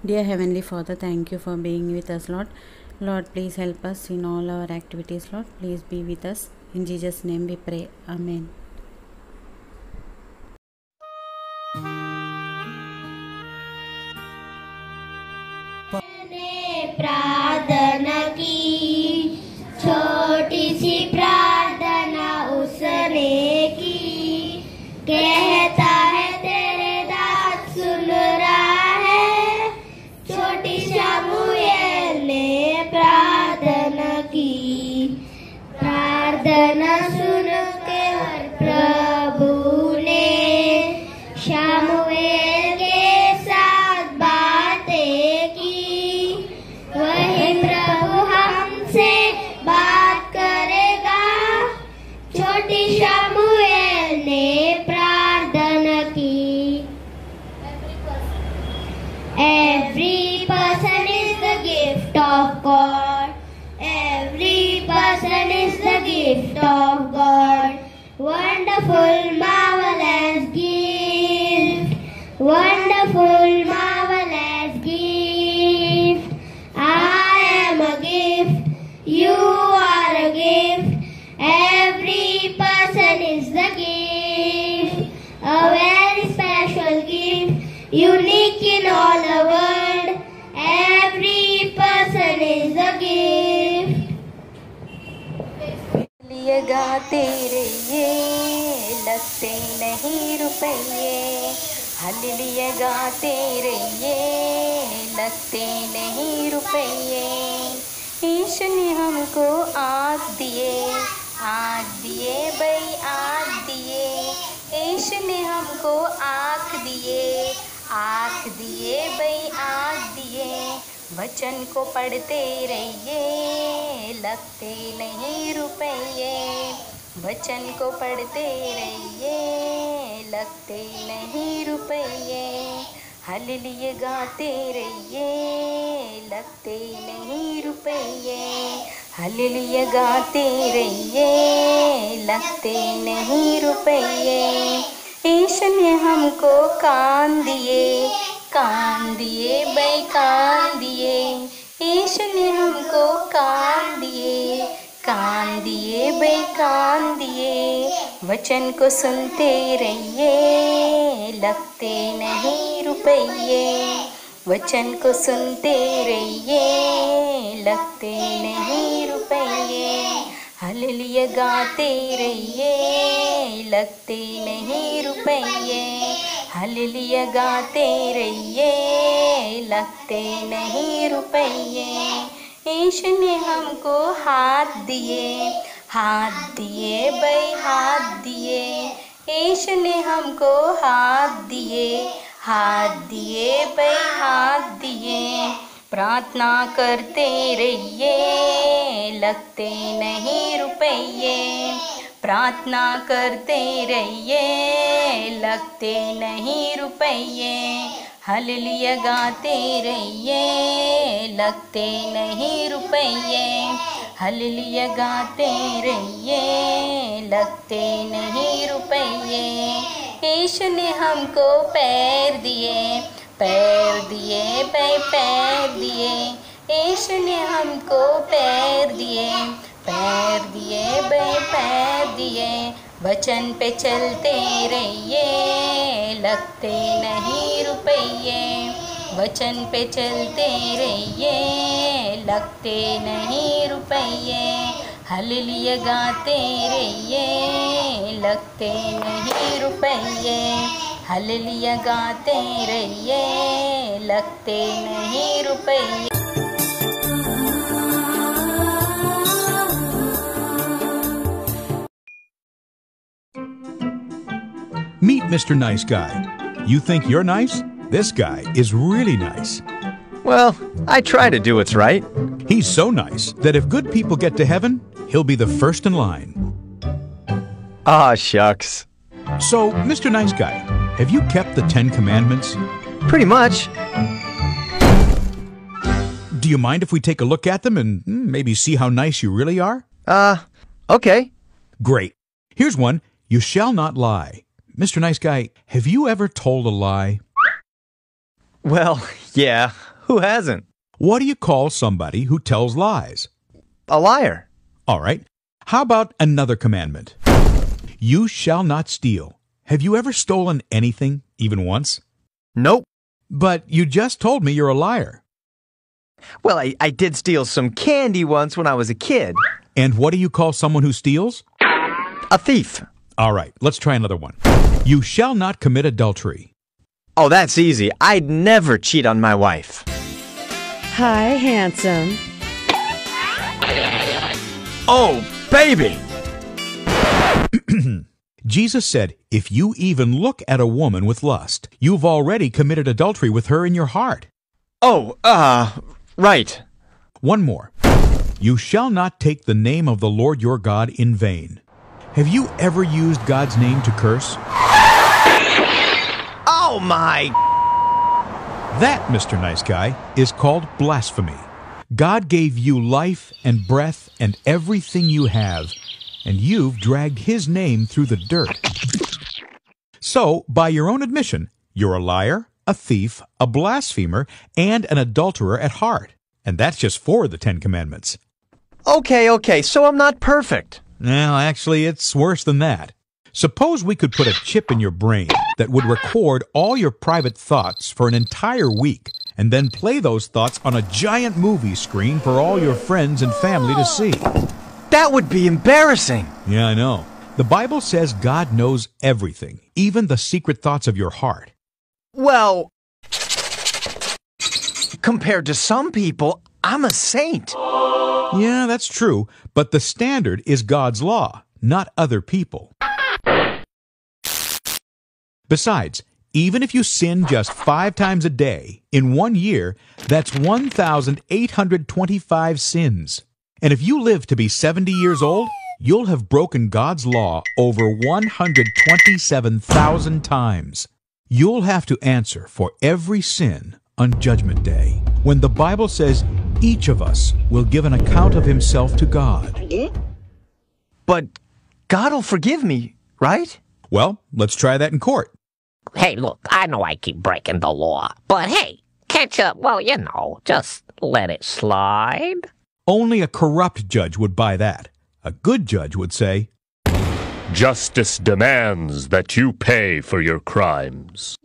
Dear Heavenly Father, thank you for being with us, Lord. Lord, please help us in all our activities, Lord. Please be with us. In Jesus' name we pray. Amen. प्रार्थना की छोटी सी प्रार्थना उसने की, कहता है तेरे दास सुन रहा है। छोटी शमूएल ने प्रार्थना की, प्रार्थना सुन के प्रभु ने शमूएल के साथ बातें की। वही प्रभु हमसे बात करेगा। छोटी शमूएल ने प्रार्थना की। Every person is the gift of God. Every person is the gift of God. Wonderful, marvelous gift. Wonderful, marvelous gift. I am a gift. You are a gift. Every person is the gift. A very special gift. Unique in all the world. Every person is a gift. लिए गाते रहिए, लगते नहीं रुपये। Hallelujah गाते रहिए, लगते नहीं रुपये। यीशु ने हमको आँख दिए, आँख दिए भाई आँख दिए। यीशु ने हमको आँख दिए, आँख दिए भाई आँख दिए। वचन को पढ़ते रहिए, लगते नहीं रुपये। वचन को पढ़ते रहिए, लगते नहीं रुपये। हालेलुया गाते रहिए, लगते नहीं रुपये। हालेलुया गाते रहिए, लगते नहीं रुपये। यीशु ने हमको कान दिए, कान दिए भाई कान दिए। यीशु ने हमको कान दिए, कान दिए भाई कान दिए। वचन को सुनते रहिए, लगते नहीं रुपये। वचन को सुनते रहिए, लगते नहीं रुपये। हालेलुया गाते रहिए, लगते नहीं रुपये। हालेलुया गाते रहिए, लगते नहीं रुपये। यीशु ने हमको हाथ दिए, हाथ दिए भाई हाथ दिए। यीशु ने हमको हाथ दिए, हाथ दिए भाई हाथ दिए। प्रार्थना करते रहिए, लगते नहीं रुपये। प्रार्थना करते रहिए, लगते नहीं रुपये। हालेलुया गाते रहिए, लगते नहीं रुपये। हालेलुया गाते रहिए, लगते नहीं रुपये। यीशु ने हमको पैर दिए, पैर दिए भाई पैर दिए। यीशु ने हमको पैर दिए, पैर दिए भाई पैर दिए। वचन पे चलते रहिए, लगते नहीं रुपये। वचन पे चलते रहिए, लगते नहीं रुपये। हालेलुया गाते रहिए, लगते नहीं रुपये। हालेलुया गाते रहिए, लगते नहीं रुपये। Meet Mr. Nice Guy. You think you're nice? This guy is really nice. Well, I try to do what's right. He's so nice that if good people get to heaven, he'll be the first in line. Ah, shucks. So, Mr. Nice Guy, have you kept the 10 Commandments? Pretty much. Do you mind if we take a look at them and maybe see how nice you really are? Okay. Great. Here's one. You shall not lie. Mr. Nice Guy, have you ever told a lie? Well, yeah. Who hasn't? What do you call somebody who tells lies? A liar. All right. How about another commandment? You shall not steal. Have you ever stolen anything, even once? Nope. But you just told me you're a liar. Well, I did steal some candy once when I was a kid. And what do you call someone who steals? A thief. All right, let's try another one. You shall not commit adultery. Oh, that's easy. I'd never cheat on my wife. Hi, handsome. Oh, baby! Jesus said, if you even look at a woman with lust, you've already committed adultery with her in your heart. Oh, right. One more. You shall not take the name of the Lord your God in vain. Have you ever used God's name to curse? Oh, my... That, Mr. Nice Guy, is called blasphemy. God gave you life and breath and everything you have, and you've dragged His name through the dirt. So, by your own admission, you're a liar, a thief, a blasphemer, and an adulterer at heart. And that's just 4 of the 10 Commandments. Okay, so I'm not perfect. Well, actually, it's worse than that. Suppose we could put a chip in your brain that would record all your private thoughts for an entire week and then play those thoughts on a giant movie screen for all your friends and family to see. That would be embarrassing. Yeah, I know. The Bible says God knows everything, even the secret thoughts of your heart. Well, compared to some people, I'm a saint. Yeah, that's true, but the standard is God's law, not other people. Besides, even if you sin just 5 times a day, in 1 year, that's 1,825 sins. And if you live to be 70 years old, you'll have broken God's law over 127,000 times. You'll have to answer for every sin on Judgment Day, when the Bible says each of us will give an account of himself to God. But God will forgive me, right? Well, let's try that in court. Hey, look, I know I keep breaking the law, but hey, catch up, well, just let it slide. Only a corrupt judge would buy that. A good judge would say, Justice demands that you pay for your crimes.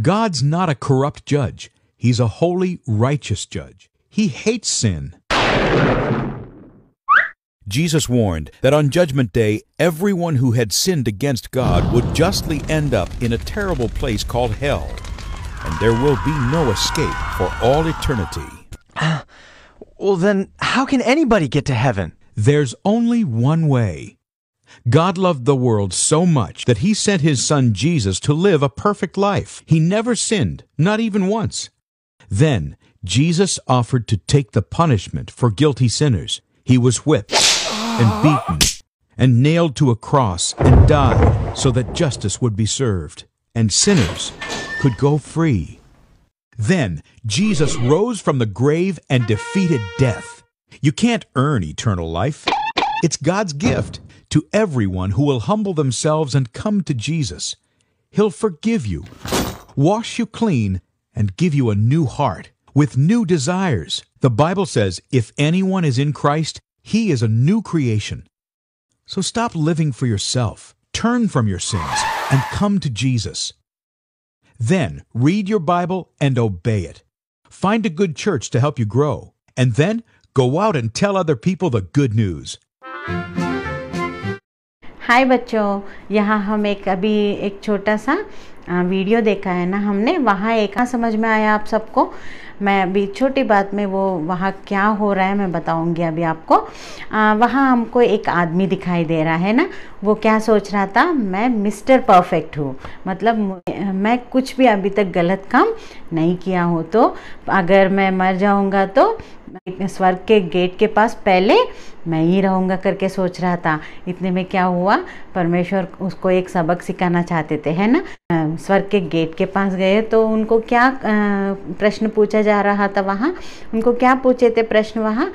God's not a corrupt judge. He's a holy, righteous judge. He hates sin. Jesus warned that on Judgment Day, everyone who had sinned against God would justly end up in a terrible place called hell, and there will be no escape for all eternity. Well, then, how can anybody get to heaven? There's only one way. God loved the world so much that He sent His Son Jesus to live a perfect life. He never sinned, not even once. Then, Jesus offered to take the punishment for guilty sinners. He was whipped and beaten and nailed to a cross and died so that justice would be served and sinners could go free. Then Jesus rose from the grave and defeated death. You can't earn eternal life. It's God's gift to everyone who will humble themselves and come to Jesus. He'll forgive you, wash you clean, and give you a new heart with new desires. The Bible says if anyone is in Christ, he is a new creation. So stop living for yourself, turn from your sins, and come to Jesus. Then read your Bible and obey it. Find a good church to help you grow, and then go out and tell other people the good news. हाय बच्चों, यहाँ हम अभी एक छोटा सा video देखा है ना हमने, वहाँ एक समझ में आया आप सबको। मैं अभी छोटी बात में वो वहाँ क्या हो रहा है मैं बताऊँगी अभी आपको। वहाँ हमको एक आदमी दिखाई दे रहा है ना, वो क्या सोच रहा था, मैं मिस्टर परफेक्ट हूँ, मतलब मैं कुछ भी अभी तक गलत काम नहीं किया हूँ, तो अगर मैं मर जाऊँगा तो स्वर्ग के गेट के पास पहले मैं ही रहूँगा करके सोच रहा था। इतने में क्या हुआ, परमेश्वर उसको एक सबक सिखाना चाहते थे, है ना। स्वर्ग के गेट के पास गए तो उनको क्या प्रश्न पूछा जा रहा था वहाँ, उनको क्या पूछे थे प्रश्न वहाँ,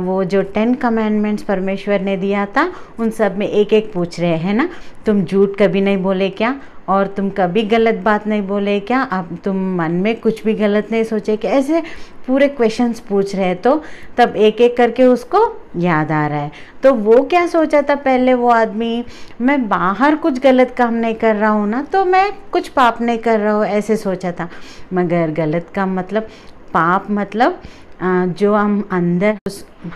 वो जो 10 कमांडमेंट्स परमेश्वर ने दिया था उन सब में एक एक पूछ रहे हैं ना। तुम झूठ कभी नहीं बोले क्या, और तुम कभी गलत बात नहीं बोले क्या, अब तुम मन में कुछ भी गलत नहीं सोचे क्या, ऐसे पूरे क्वेश्चंस पूछ रहे हैं। तो तब एक एक करके उसको याद आ रहा है। तो वो क्या सोचा था पहले वो आदमी, मैं बाहर कुछ गलत काम नहीं कर रहा हूँ ना, तो मैं कुछ पाप नहीं कर रहा हूँ, ऐसे सोचा था। मगर गलत काम मतलब पाप मतलब जो हम अंदर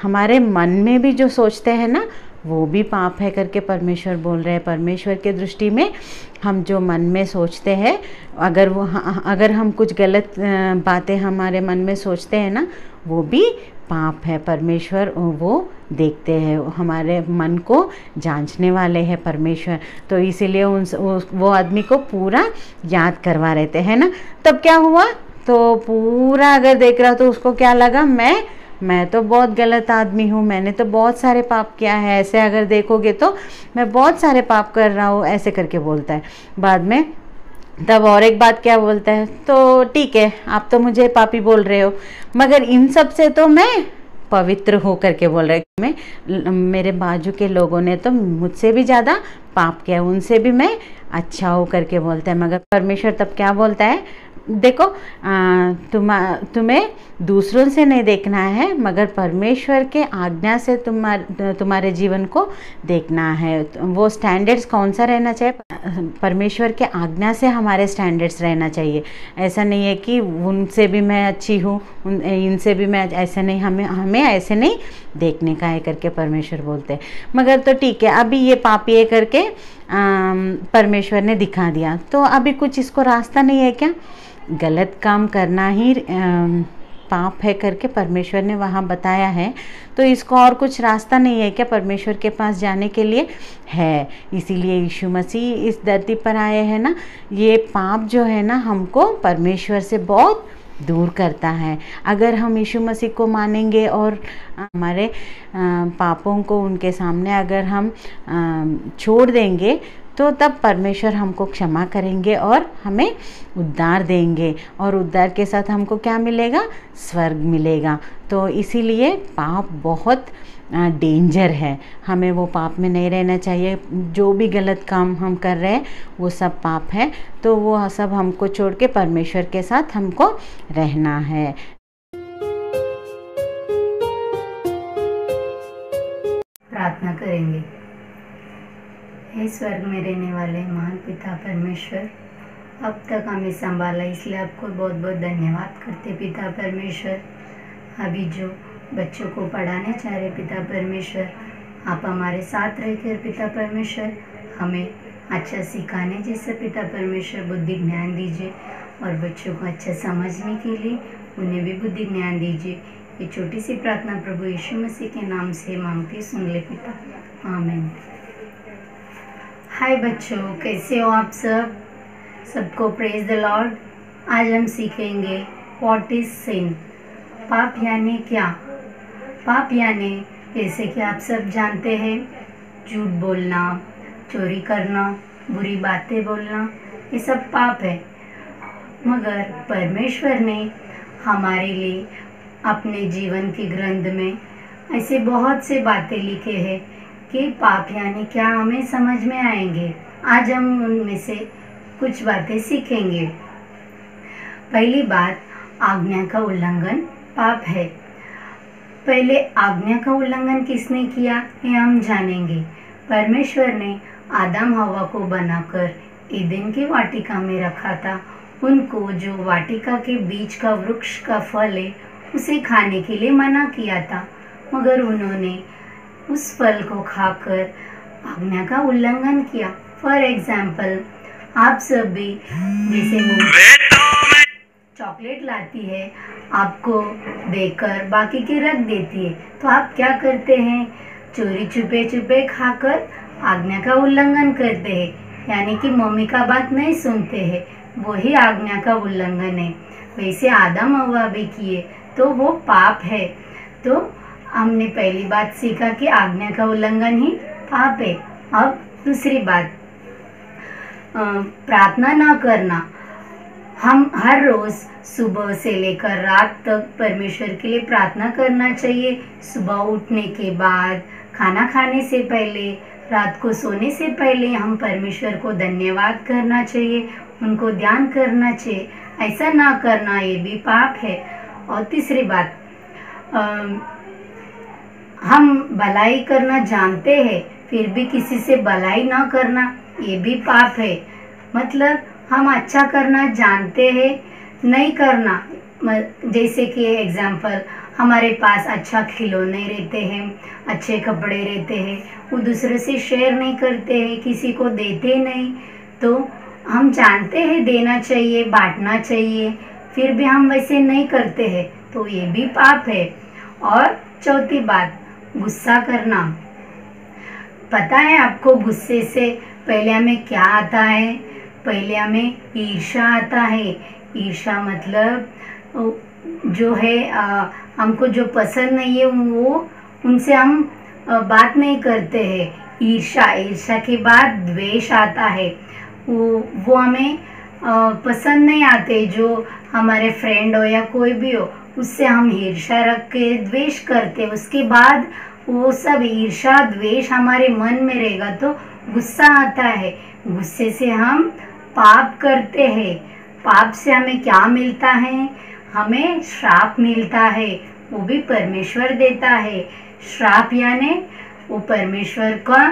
हमारे मन में भी जो सोचते हैं ना, वो भी पाप है करके परमेश्वर बोल रहे हैं। परमेश्वर के दृष्टि में हम जो मन में सोचते हैं, अगर हम कुछ गलत बातें हमारे मन में सोचते हैं ना, वो भी पाप है। परमेश्वर वो देखते हैं, हमारे मन को जांचने वाले हैं परमेश्वर। तो इसीलिए वो आदमी को पूरा याद करवा रहे थे, है ना। तब क्या हुआ, तो पूरा अगर देख रहा तो उसको क्या लगा, मैं तो बहुत गलत आदमी हूँ, मैंने तो बहुत सारे पाप किया है, ऐसे अगर देखोगे तो मैं बहुत सारे पाप कर रहा हूँ, ऐसे करके बोलता है। बाद में तब और एक बात क्या बोलता है, तो ठीक है आप तो मुझे पापी बोल रहे हो, मगर इन सब से तो मैं पवित्र हो करके बोल रहे हैं। मेरे बाजू के लोगों ने तो मुझसे भी ज़्यादा पाप किया, उनसे भी मैं अच्छा हो करके बोलता है। मगर परमेश्वर तब क्या बोलता है, देखो तुम्हें दूसरों से नहीं देखना है, मगर परमेश्वर के आज्ञा से तुम्हारे जीवन को देखना है। वो स्टैंडर्ड्स कौन सा रहना चाहिए, परमेश्वर के आज्ञा से हमारे स्टैंडर्ड्स रहना चाहिए। ऐसा नहीं है कि उनसे भी मैं अच्छी हूँ, इनसे भी मैं, ऐसे नहीं, हमें ऐसे नहीं देखने का है करके परमेश्वर बोलते हैं। मगर तो ठीक है, अभी ये पापी है करके परमेश्वर ने दिखा दिया, तो अभी कुछ इसको रास्ता नहीं है क्या, गलत काम करना ही पाप है करके परमेश्वर ने वहाँ बताया है। तो इसको और कुछ रास्ता नहीं है क्या परमेश्वर के पास जाने के लिए, है। इसीलिए यीशु मसीह इस धरती पर आए हैं ना। ये पाप जो है ना हमको परमेश्वर से बहुत दूर करता है। अगर हम यीशु मसीह को मानेंगे और हमारे पापों को उनके सामने अगर हम छोड़ देंगे, तो तब परमेश्वर हमको क्षमा करेंगे और हमें उद्धार देंगे, और उद्धार के साथ हमको क्या मिलेगा, स्वर्ग मिलेगा। तो इसीलिए पाप बहुत डेंजर है, हमें वो पाप में नहीं रहना चाहिए। जो भी गलत काम हम कर रहे हैं वो सब पाप है, तो वो सब हमको छोड़ के परमेश्वर के साथ हमको रहना है। प्रार्थना करेंगे। हे स्वर्ग में रहने वाले महान पिता परमेश्वर, अब तक हमें संभाला, इसलिए आपको बहुत बहुत धन्यवाद करते पिता परमेश्वर। अभी जो बच्चों को पढ़ाने चाह रहे पिता परमेश्वर, आप हमारे साथ रहकर पिता परमेश्वर हमें अच्छा सिखाने जैसे पिता परमेश्वर बुद्धि ज्ञान दीजिए, और बच्चों को अच्छा समझने के लिए उन्हें भी बुद्धि ज्ञान दीजिए। ये छोटी सी प्रार्थना प्रभु यीशु मसीह के नाम से मांगते सुन ले पिता, आमीन। हाय बच्चों, कैसे हो आप सब? सबको प्रेज द लॉर्ड। आज हम सीखेंगे व्हाट इज सिन। पाप यानी क्या? पाप यानी जैसे कि आप सब जानते हैं, झूठ बोलना, चोरी करना, बुरी बातें बोलना, ये सब पाप है। मगर परमेश्वर ने हमारे लिए अपने जीवन के ग्रंथ में ऐसे बहुत से बातें लिखे हैं कि पाप यानी क्या हमें समझ में आएंगे। आज हम उनमें से कुछ बातें सीखेंगे। पहली बात, आज्ञा का उल्लंघन पाप है। पहले आज्ञा का उल्लंघन किसने किया ये हम जानेंगे। परमेश्वर ने आदम हवा को बनाकर ईदेन की वाटिका में रखा था। उनको जो वाटिका के बीच का वृक्ष का फल है उसे खाने के लिए मना किया था, मगर उन्होंने उस फल को खाकर आज्ञा का उल्लंघन किया। फॉर एग्जाम्पल, आप सब भी जैसे चॉकलेट लाती है, आपको देकर बाकी के रख देती है, तो आप क्या करते हैं, चोरी छुपे छुपे खाकर आज्ञा का उल्लंघन करते हैं, यानी कि मम्मी का बात नहीं सुनते हैं, वही आज्ञा का उल्लंघन है। वैसे आदम हव्वा भी किए तो वो पाप है। तो हमने पहली बात सीखा कि आज्ञा का उल्लंघन ही पाप है। अब दूसरी बात, प्रार्थना ना करना। हम हर रोज सुबह से लेकर रात तक परमेश्वर के लिए प्रार्थना करना चाहिए। सुबह उठने के बाद, खाना खाने से पहले, रात को सोने से पहले हम परमेश्वर को धन्यवाद करना चाहिए, उनको ध्यान करना चाहिए। ऐसा ना करना ये भी पाप है। और तीसरी बात, हम भलाई करना जानते हैं फिर भी किसी से भलाई ना करना, ये भी पाप है। मतलब हम अच्छा करना जानते हैं, नहीं करना। जैसे कि एग्जाम्पल, हमारे पास अच्छा खिलौने रहते हैं, अच्छे कपड़े रहते हैं, वो दूसरे से शेयर नहीं करते हैं, किसी को देते नहीं, तो हम जानते हैं देना चाहिए, बांटना चाहिए, फिर भी हम वैसे नहीं करते हैं, तो ये भी पाप है। और चौथी बात, गुस्सा करना। पता है आपको गुस्से से पहले हमें क्या आता है? पहले हमें ईर्ष्या आता है। ईर्ष्या मतलब जो है हमको जो पसंद नहीं है वो उनसे हम बात नहीं करते हैं। ईर्ष्या के बाद द्वेष आता है। वो हमें पसंद नहीं आते, जो हमारे फ्रेंड हो या कोई भी हो उससे हम ईर्ष्या रख के द्वेष करते। उसके बाद वो सब ईर्ष्या द्वेष हमारे मन में रहेगा तो गुस्सा आता है। गुस्से से हम पाप करते हैं। पाप से हमें क्या मिलता है? हमें श्राप मिलता है, वो भी परमेश्वर देता है। श्राप यानी वो परमेश्वर का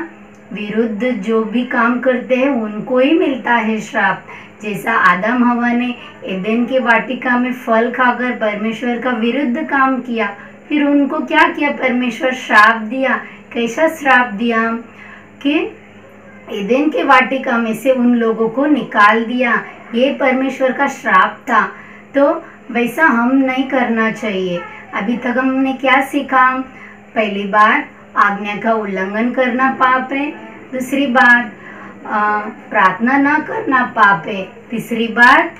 विरुद्ध जो भी काम करते हैं उनको ही मिलता है श्राप। जैसा आदम हवा ने एदेन के वाटिका में फल खाकर परमेश्वर का विरुद्ध काम किया, फिर उनको क्या किया? परमेश्वर श्राप दिया। कैसा श्राप दिया? कि एदेन के वाटिका में से उन लोगों को निकाल दिया। ये परमेश्वर का श्राप था। तो वैसा हम नहीं करना चाहिए। अभी तक हमने क्या सीखा? पहली बात, आज्ञा का उल्लंघन करना पाप है। दूसरी बात, प्रार्थना ना करना पाप है। तीसरी बात,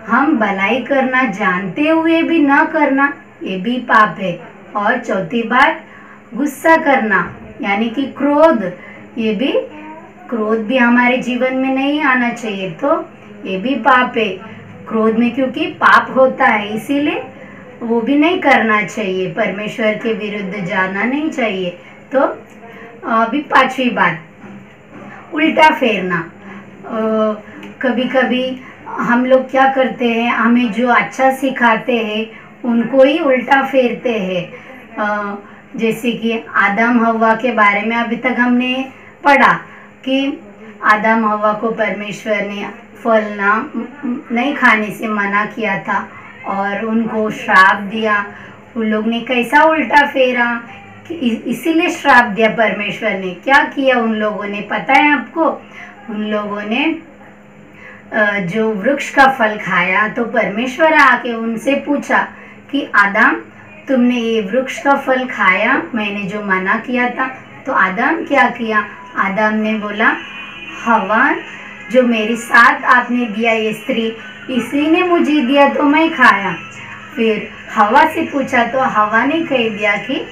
हम भलाई करना जानते हुए भी ना करना, ये भी पाप है। और चौथी बात, गुस्सा करना यानी कि क्रोध, ये भी क्रोध भी हमारे जीवन में नहीं आना चाहिए, तो ये भी पाप है। क्रोध में क्योंकि पाप होता है इसीलिए वो भी नहीं करना चाहिए, परमेश्वर के विरुद्ध जाना नहीं चाहिए। तो अभी पांचवी बात, उल्टा फेरना। कभी कभी हम लोग क्या करते हैं, हमें जो अच्छा सिखाते हैं उनको ही उल्टा फेरते हैं। जैसे कि आदम हवा के बारे में अभी तक हमने पढ़ा कि आदम हवा को परमेश्वर ने फल नहीं खाने से मना किया था और उनको श्राप दिया। उन लोग ने कैसा उल्टा फेरा, इसीलिए श्राप दिया परमेश्वर ने। क्या किया उन लोगों ने पता है आपको? उन लोगों ने जो वृक्ष का फल खाया तो परमेश्वर आके उनसे पूछा कि आदम, तुमने ये वृक्ष का फल खाया, मैंने जो मना किया था? तो आदम क्या किया? आदम ने बोला, हवा जो मेरे साथ आपने दिया, ये स्त्री, इसी ने मुझे दिया तो मैं खाया। फिर हवा से पूछा तो हवा ने कह दिया कि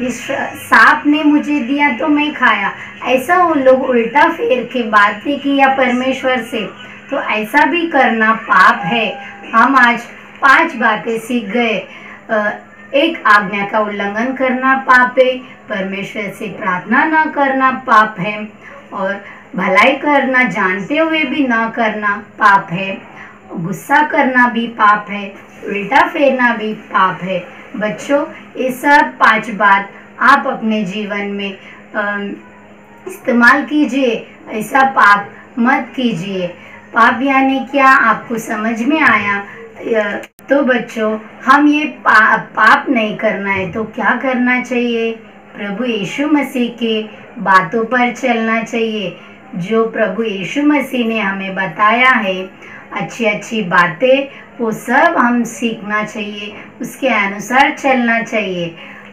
इस सांप ने मुझे दिया तो मैं खाया। ऐसा वो लोग उल्टा फेर के बातें किया परमेश्वर से, तो ऐसा भी करना पाप है। हम आज 5 बातें सीख गए। एक, आज्ञा का उल्लंघन करना पाप है। परमेश्वर से प्रार्थना ना करना पाप है। और भलाई करना जानते हुए भी ना करना पाप है। गुस्सा करना भी पाप है। उल्टा फेरना भी पाप है। बच्चों, ये सब 5 बात आप अपने जीवन में इस्तेमाल कीजिए। ऐसा पाप मत कीजिए। पाप यानी क्या, आपको समझ में आया? तो बच्चों, हम ये पाप नहीं करना है तो क्या करना चाहिए? प्रभु यीशु मसीह के बातों पर चलना चाहिए, जो प्रभु यीशु मसीह ने हमें बताया है। अच्छी अच्छी बातें वो सब हम सीखना चाहिए, उसके अनुसार चलना चाहिए।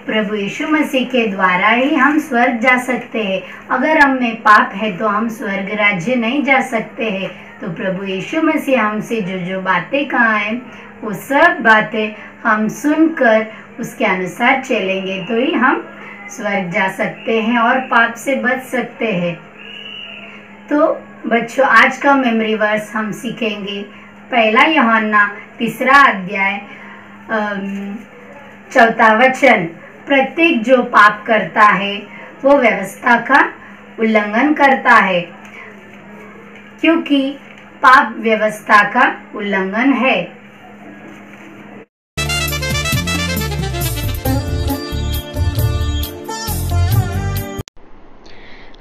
प्रभु यीशु मसीह के द्वारा ही हम स्वर्ग जा सकते हैं। अगर हम में पाप है तो हम स्वर्ग राज्य नहीं जा सकते हैं। तो प्रभु यीशु मसीह हमसे जो जो बातें कहा है वो सब बातें हम सुनकर उसके अनुसार चलेंगे तो ही हम स्वर्ग जा सकते हैं और पाप से बच सकते हैं। तो बच्चों, आज का मेमोरी वर्स हम सीखेंगे 1 यूहन्ना 3 अध्याय 4 वचन। प्रत्येक जो पाप करता है वो व्यवस्था का उल्लंघन करता है, क्योंकि पाप व्यवस्था का उल्लंघन है।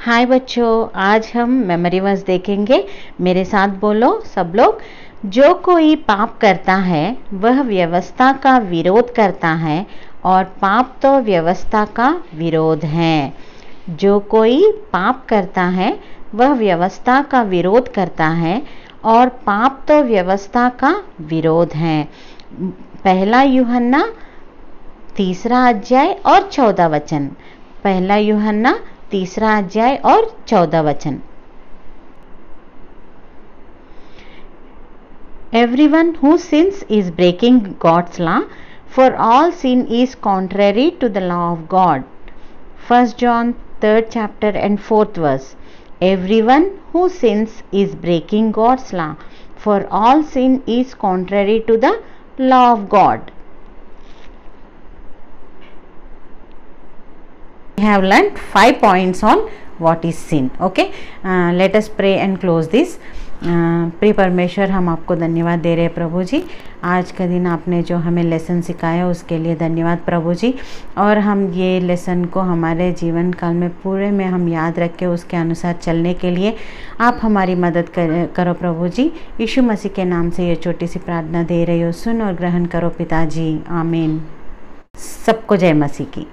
हाय बच्चों, आज हम मेमोरी वर्स देखेंगे। मेरे साथ बोलो सब लोग। जो कोई पाप करता है वह व्यवस्था का विरोध करता है और पाप तो व्यवस्था का विरोध है। जो कोई पाप करता है वह व्यवस्था का विरोध करता है और पाप तो व्यवस्था का विरोध है। पहला यूहन्ना 3 अध्याय और 14 वचन। पहला यूहन्ना 3 अध्याय और 14 वचन। Everyone who sins is breaking God's law, for all sin is contrary to the law of God. 1 John 3rd chapter and 4th verse. Everyone who sins is breaking God's law, for all sin is contrary to the law of God. We have learned 5 points on what is sin. Okay, let us pray and close this. प्रिय परमेश्वर, हम आपको धन्यवाद दे रहे हैं प्रभु जी। आज का दिन आपने जो हमें लेसन सिखाया उसके लिए धन्यवाद प्रभु जी। और हम ये लेसन को हमारे जीवन काल में पूरे में हम याद रख के उसके अनुसार चलने के लिए आप हमारी मदद करो प्रभु जी। यीशु मसीह के नाम से ये छोटी सी प्रार्थना दे रही हो, सुन और ग्रहण करो पिताजी, आमीन। सबको जय मसीह की।